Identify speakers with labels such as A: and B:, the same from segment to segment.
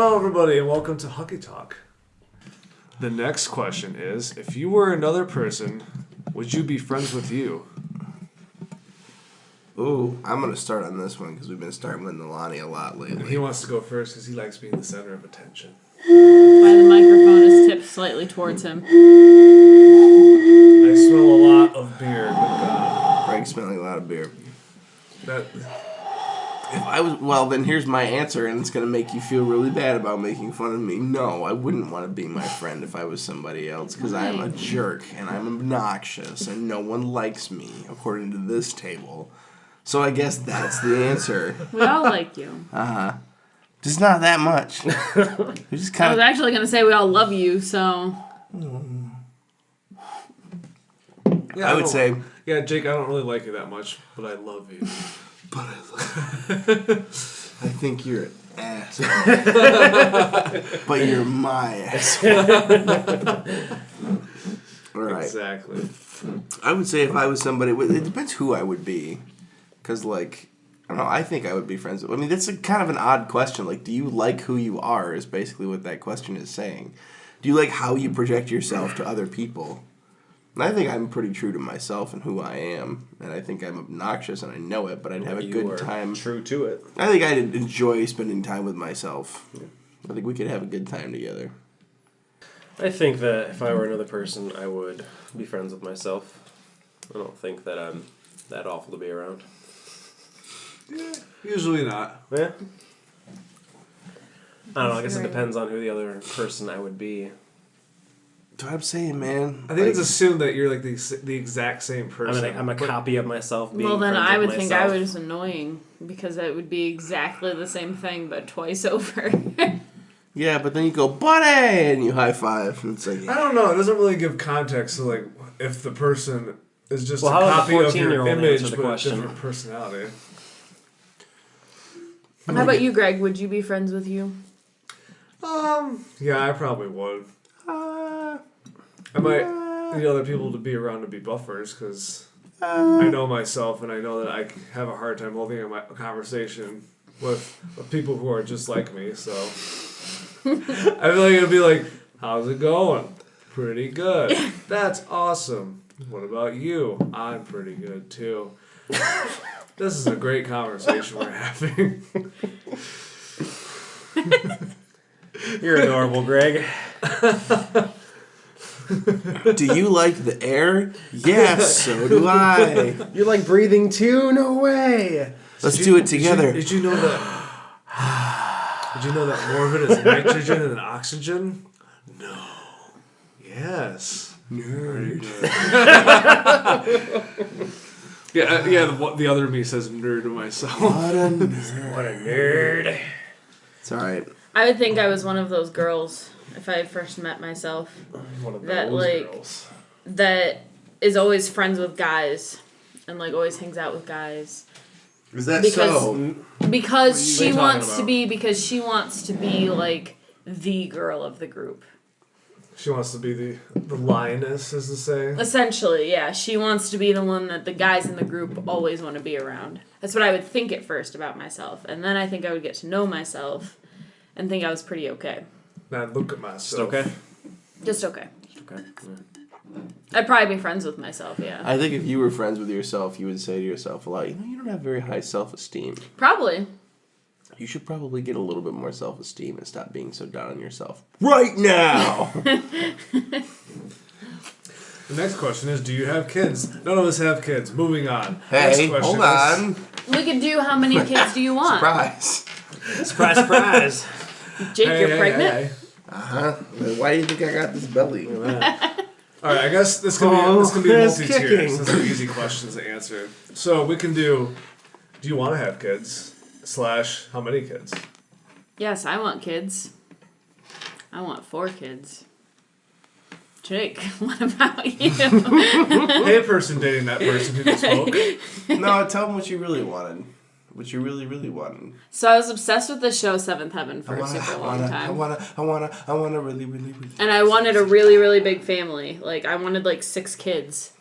A: Hello, everybody, and welcome to HuckyTalk. The next question is, if you were another person, would you be friends with you?
B: Ooh, I'm going to start on this one because we've been starting with Nalani a lot lately.
A: He wants to go first because he likes being the center of attention.
C: Why the microphone is tipped slightly towards him.
A: I smell a lot of beer, but
B: Frank's smelling a lot of beer.
A: that...
B: If I was, well, then here's my answer, and it's going to make you feel really bad about making fun of me. No, I wouldn't want to be my friend if I was somebody else, because I'm a jerk, and I'm obnoxious, and no one likes me, according to this table. So I guess that's the answer.
C: We all like you.
B: Uh-huh. Just not that much. Just kind
C: I was actually going to say we all love you, so...
A: Yeah,
B: I would say...
A: Yeah, Jake, I don't really like you that much, but I love you.
B: But I think you're an ass. But you're my ass. All right.
A: Exactly.
B: I would say if I was somebody... It depends who I would be. Because, like... I don't know, I think I would be friends with... I mean, that's kind of an odd question. Like, do you like who you are is basically what that question is saying. Do you like how you project yourself to other people? And I think I'm pretty true to myself and who I am. And I think I'm obnoxious and I know it, but I'd have a good time.
D: True to it.
B: I think I'd enjoy spending time with myself. Yeah. I think we could have a good time together.
D: I think that if I were another person, I would be friends with myself. I don't think that I'm that awful to be around.
A: Yeah, usually not.
D: Yeah. I don't know. I guess it depends on who the other person I would be.
B: That's what I'm saying, man.
A: I think it's assumed that you're like the exact same person.
D: I'm a copy of myself. Being
C: Well, then
D: friends
C: I
D: with
C: would think
D: myself.
C: I was annoying, because it would be exactly the same thing, but twice over.
B: Yeah, but then you go, buddy, and you high five. And it's like,
A: I don't know. It doesn't really give context to like if the person is just
D: Well,
A: a
D: how
A: copy
D: does a
A: of your
D: 14-year-old
A: image
D: answer the
A: but a
D: question?
A: different personality.
C: How about you, Greg? Would you be friends with you?
A: Yeah, I probably would. I might need other people to be around to be buffers because I know myself and I know that I have a hard time holding a conversation with people who are just like me. So I feel like it'd be like, "How's it going? Pretty good. That's awesome. What about you? I'm pretty good too." This is a great conversation we're having.
D: You're adorable, Greg.
B: do you like the air? Yes, so do I.
D: You like breathing too? No way.
B: Let's do it together.
A: Did you know that? Did you know that more of it is nitrogen than oxygen? No. Yes.
B: Nerd.
A: The other me says nerd to myself.
B: What a nerd.
D: What a nerd.
B: It's alright.
C: I would think I was one of those girls, if I first met myself,
D: One of
C: that,
D: those
C: like,
D: girls.
C: that is always friends with guys, and, like, always hangs out with guys.
B: Is that
C: Because-
B: so?
C: Because
D: What are you
C: she
D: talking
C: wants to be, like, the girl of the group.
A: She wants to be the lioness, as to say.
C: Essentially, yeah. She wants to be the one that the guys in the group always want to be around. That's what I would think at first about myself. And then I think I would get to know myself and think I was pretty okay.
A: Now look at myself.
D: Okay.
C: Just okay.
D: Okay.
C: I'd probably be friends with myself, yeah.
B: I think if you were friends with yourself, you would say to yourself a lot, you don't have very high self-esteem.
C: Probably.
B: You should probably get a little bit more self-esteem and stop being so down on yourself. Right now!
A: The next question is, do you have kids? None of us have kids. Moving on.
B: Hey,
A: Next question
B: hold on.
C: We could do how many kids do you want?
B: Surprise.
D: Surprise, surprise.
C: Jake, you're pregnant?
A: Hey.
B: Uh-huh. Why do you think I got this belly?
A: All right, I guess this can be
D: it's
A: multi-tier.
D: kicking.
A: These are easy questions to answer. So we can do you want to have kids? / how many kids?
C: Yes, I want kids. I want 4 kids. Jake, what about you?
A: Hey, person dating that person who can smoke.
B: No, tell them what you really wanted. What you really, really wanted.
C: So I was obsessed with the show Seventh Heaven for a super long time.
B: I wanna really, really, really.
C: And I wanted a really, really big family. Like, I wanted, like, 6 kids.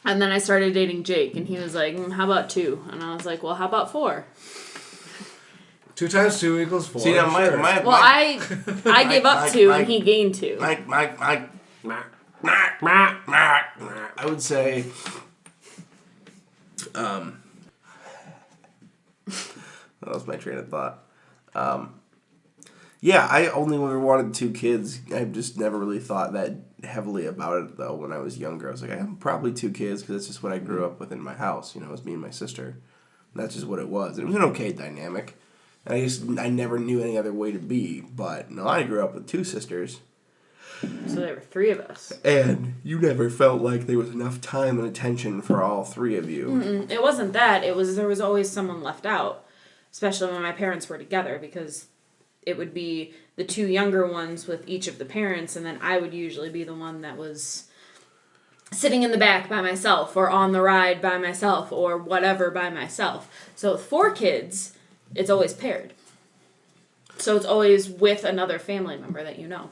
C: And then I started dating Jake, and he was like, how about 2? And I was like, well, how about 4?
A: 2 times 2 equals 4.
B: See, now
C: I gave up 2 and he gained 2.
B: I would say, that was my train of thought. Yeah, I only ever wanted 2 kids. I just never really thought that heavily about it, though, when I was younger. I was like, I have probably 2 kids because that's just what I grew up with in my house. You know, it was me and my sister. That's just what it was. It was an okay dynamic. And I never knew any other way to be. But, no, I grew up with 2 sisters.
C: So there were 3 of us.
B: And you never felt like there was enough time and attention for all 3 of you.
C: Mm-mm. It wasn't that. It was there was always someone left out. Especially when my parents were together, because it would be the 2 younger ones with each of the parents, and then I would usually be the one that was sitting in the back by myself, or on the ride by myself, or whatever by myself. So with 4 kids, it's always paired. So it's always with another family member that you know.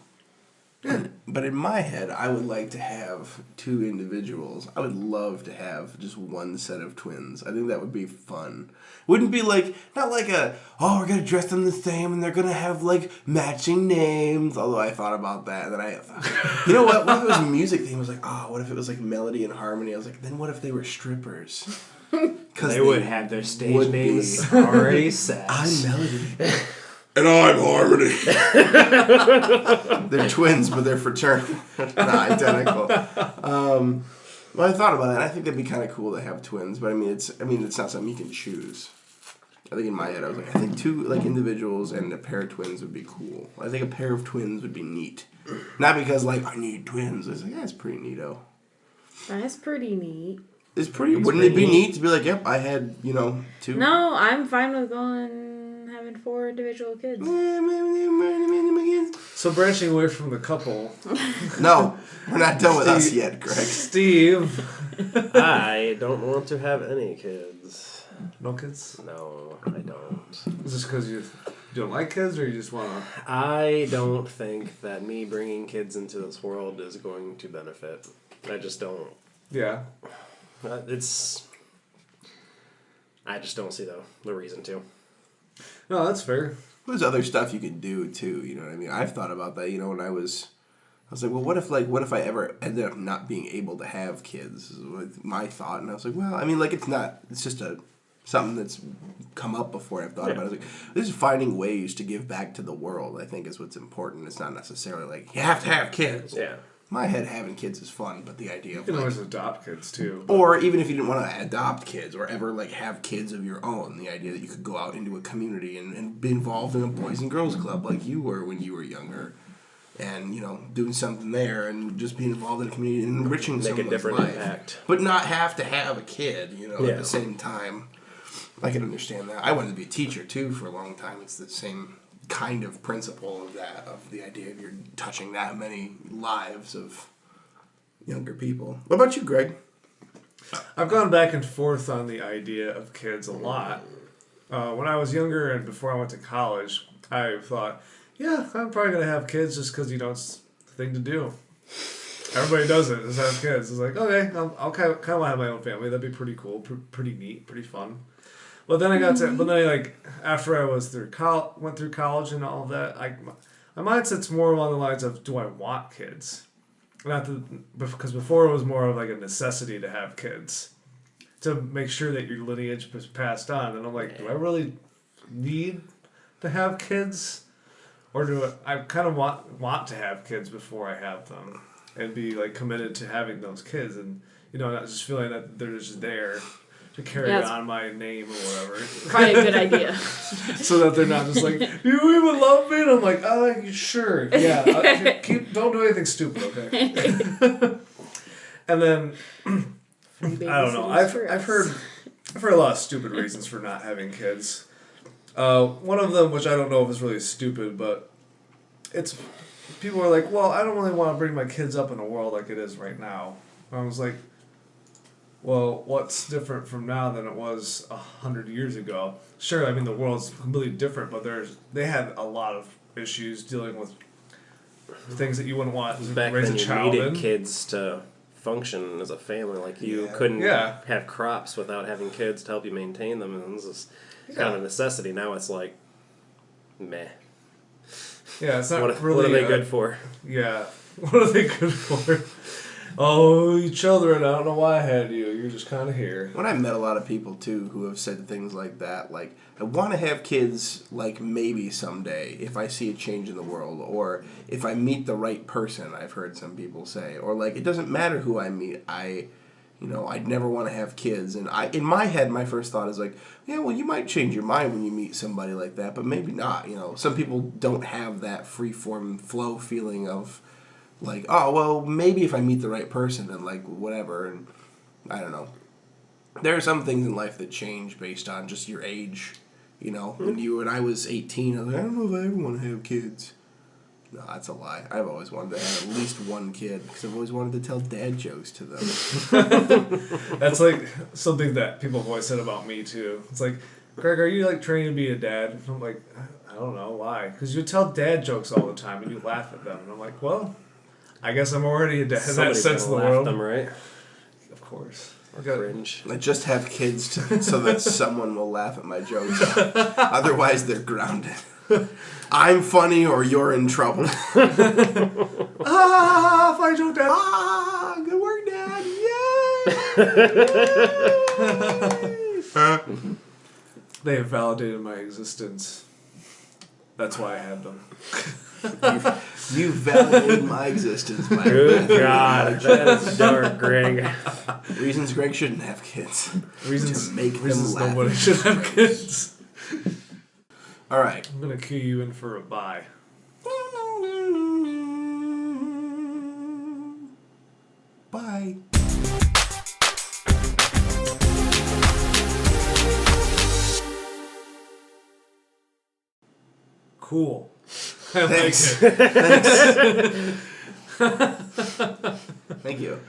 B: But in my head, I would like to have 2 individuals. I would love to have just one set of twins. I think that would be fun. Wouldn't be like, not like we're going to dress them the same and they're going to have like matching names. Although I thought about that. And then I thought, you know what? What if it was a music thing? I was like, what if it was like melody and harmony? I was like, then what if they were strippers?
D: Because they would have their stage names already set.
B: I'm Melody. And I'm Harmony. They're twins, but they're fraternal. Not identical. Well, I thought about that. I think that'd be kind of cool to have twins, but I mean, it's not something you can choose. I think in my head, I was like, I think 2 like individuals and a pair of twins would be cool. I think a pair of twins would be neat. Not because like I need twins. I was like, it's pretty neato.
C: That's pretty neat.
B: Wouldn't it be neat to be like, yep, I had 2.
C: No, I'm fine with having 4 individual kids.
A: So branching away from the couple.
B: No, we're not done with us yet, Greg.
A: Steve.
D: I don't want to have any kids.
A: No kids?
D: No, I don't.
A: Is this because you don't like kids, or you just want to?
D: I don't think that me bringing kids into this world is going to benefit. I just don't.
A: Yeah.
D: I just don't see the reason to.
A: No, that's fair.
B: There's other stuff you could do too, you know what I mean? I've thought about that, when I was like, well, what if I ever ended up not being able to have kids? Is my thought, and I was like, well, I mean, like, it's just something that's come up before I've thought about it. I was like, this is finding ways to give back to the world, I think, is what's important. It's not necessarily like, you have to have kids.
D: Yeah.
B: In my head, having kids is fun, but the idea of
A: you can always adopt kids too.
B: Or even if you didn't want to adopt kids or ever like have kids of your own, the idea that you could go out into a community and be involved in a boys and girls club like you were when you were younger, and doing something there and just being involved in a community and enriching someone's
D: a different
B: life,
D: impact,
B: but not have to have a kid. At the same time, I can understand that. I wanted to be a teacher too for a long time. It's the same kind of principle of the idea of you're touching that many lives of younger people. What about you, Greg?
A: I've gone back and forth on the idea of kids a lot. When I was younger and before I went to college, I thought, yeah, I'm probably going to have kids just because, it's the thing to do. Everybody does it, is have kids. It's like, okay, I'll kind of want to have my own family. That'd be pretty cool, pretty neat, pretty fun. But then after I was went through college and all of that, my mindset's more along the lines of, do I want kids? Because before it was more of like a necessity to have kids to make sure that your lineage was passed on. And I'm like, do I really need to have kids, or do I kind of want to have kids before I have them and be like committed to having those kids, and not just feeling that they're just there to carry on my name or whatever.
C: Probably a good idea.
A: So that they're not just like, do you even love me? And I'm like, sure, yeah. Don't do anything stupid, okay? And then I don't know. I've heard a lot of stupid reasons for not having kids. One of them, which I don't know if is really stupid, but it's people are like, well, I don't really want to bring my kids up in a world like it is right now. And I was like, well, what's different from now than it was 100 years ago? Sure, I mean, the world's completely different, but they had a lot of issues dealing with things that you wouldn't want to raise a child in.
D: You needed kids to function as a family. Like, you couldn't have crops without having kids to help you maintain them, and it was just kind of a necessity. Now it's like, meh.
A: Yeah, it's not
D: What
A: really.
D: are they good for?
A: Yeah, what are they good for? Oh, you children, I don't know why I had you. You're just kind of here.
B: When I met a lot of people, too, who have said things like that, like, I want to have kids, like, maybe someday, if I see a change in the world, or if I meet the right person, I've heard some people say. Or, like, it doesn't matter who I meet, I'd never want to have kids. And in my head, my first thought is like, yeah, well, you might change your mind when you meet somebody like that, but maybe not, Some people don't have that free-form flow feeling of, like, oh, well, maybe if I meet the right person and, like, whatever, and I don't know. There are some things in life that change based on just your age, When I was 18, I was like, I don't know if I ever want to have kids. No, that's a lie. I've always wanted to have at least one kid, because I've always wanted to tell dad jokes to them.
A: That's, like, something that people have always said about me, too. It's like, Greg, are you, like, trained to be a dad? And I'm like, I don't know. Why? Because you tell dad jokes all the time, and you laugh at them. And I'm like, well, I guess I'm already a dad in that sense of the world.
D: Them, right?
A: Of course.
D: Cringe.
B: I just have kids so that someone will laugh at my jokes. Otherwise, they're grounded. I'm funny or you're in trouble.
A: Funny joke, Dad.
B: Good work, Dad. Yay!
A: They have validated my existence. That's why I had them.
B: You validated my existence. My
D: Good God, that's dark, Greg.
B: Reasons Greg shouldn't have kids.
A: Reasons
B: to make them laugh.
A: nobody should have kids.
B: All right.
A: I'm gonna cue you in for a bye.
B: Bye.
A: Cool. I
B: Thanks.
A: like it.
B: Thank you.